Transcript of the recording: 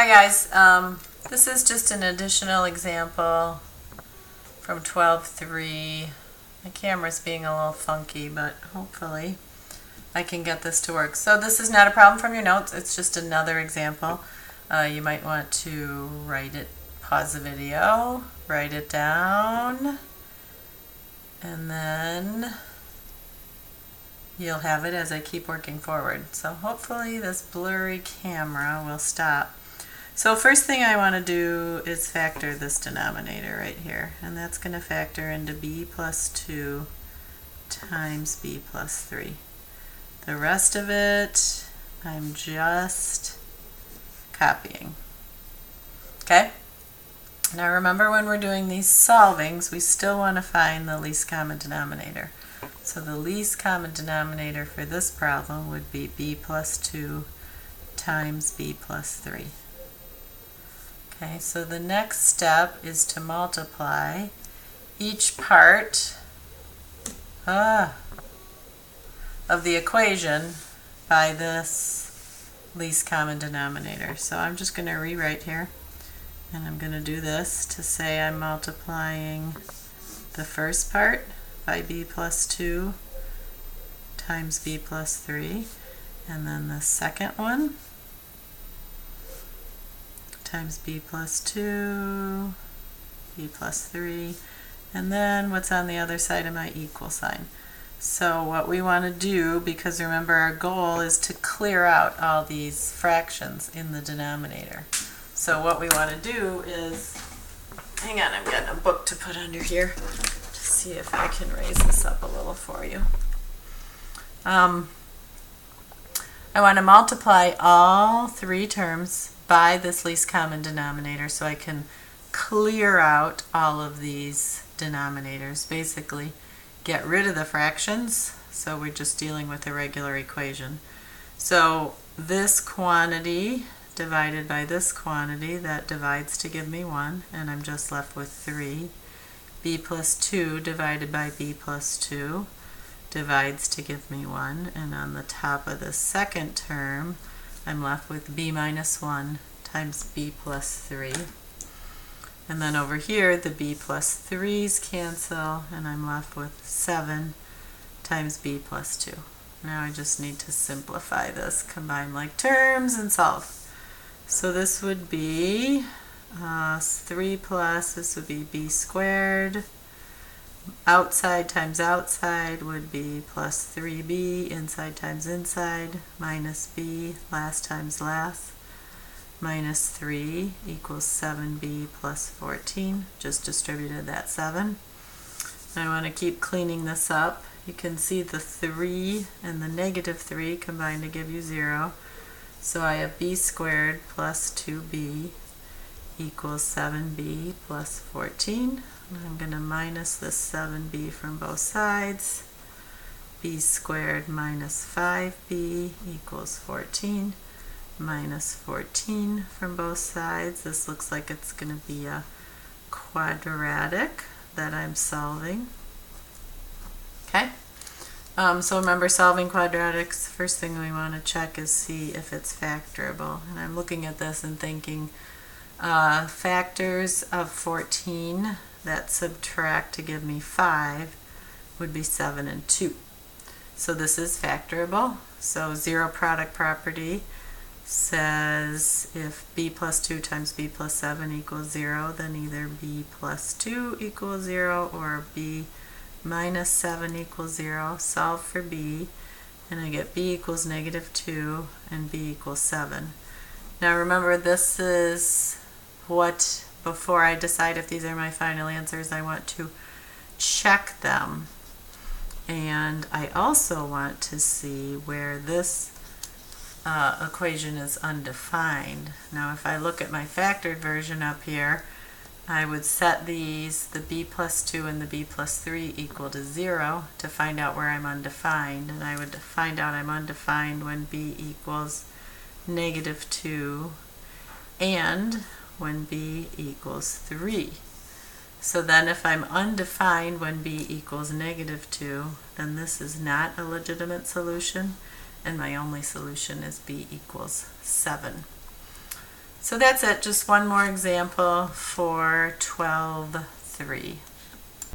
Hi guys, this is just an additional example from 12.3. My camera's being a little funky, but hopefully I can get this to work. So this is not a problem from your notes, it's just another example. You might want to write it, pause the video, write it down, and then you'll have it as I keep working forward. So hopefully this blurry camera will stop. So first thing I want to do is factor this denominator right here, and that's going to factor into b plus 2 times b plus 3. The rest of it I'm just copying. Okay? Now remember, when we're doing these solvings, we still want to find the least common denominator. So the least common denominator for this problem would be b plus 2 times b plus 3. Okay, so the next step is to multiply each part of the equation by this least common denominator. So I'm just going to rewrite here, and I'm going to do this to say I'm multiplying the first part by b plus 2 times b plus 3, and then the second one times b plus 2, b plus 3, and then what's on the other side of my equal sign. So what we want to do, because remember our goal is to clear out all these fractions in the denominator. So what we want to do is, hang on, I'm getting a book to put under here to see if I can raise this up a little for you. I want to multiply all three terms by this least common denominator so I can clear out all of these denominators. Basically, get rid of the fractions, so we're just dealing with a regular equation. So this quantity divided by this quantity, that divides to give me 1, and I'm just left with 3. b plus 2 divided by b plus 2 divides to give me 1, and on the top of the second term I'm left with b minus 1 times b plus 3. And then over here the b plus 3's cancel, and I'm left with 7 times b plus 2. Now I just need to simplify this, combine like terms, and solve. So this would be 3 plus, this would be b squared. Outside times outside would be plus 3b, inside times inside, minus b, last times last, minus 3 equals 7b plus 14. Just distributed that 7. I want to keep cleaning this up. You can see the 3 and the negative 3 combine to give you 0. So I have b squared plus 2b equals 7b plus 14. I'm going to minus this 7b from both sides. b squared minus 5b equals 14. Minus 14 from both sides. This looks like it's going to be a quadratic that I'm solving. Okay. So remember, solving quadratics, first thing we want to check is see if it's factorable. And I'm looking at this and thinking factors of 14 that subtract to give me 5 would be 7 and 2. So this is factorable. So zero product property says if b plus 2 times b plus 7 equals 0, then either b plus 2 equals 0 or b minus 7 equals 0. Solve for b, and I get b equals negative 2 and b equals 7. Now remember, this is what, before I decide if these are my final answers, I want to check them. And I also want to see where this equation is undefined. Now if I look at my factored version up here, I would set these, the b plus 2 and the b plus 3 equal to 0 to find out where I'm undefined. And I would find out I'm undefined when b equals negative 2 and when b equals 3. So then if I'm undefined when b equals negative 2, then this is not a legitimate solution, and my only solution is b equals 7. So that's it, just one more example for 12.3.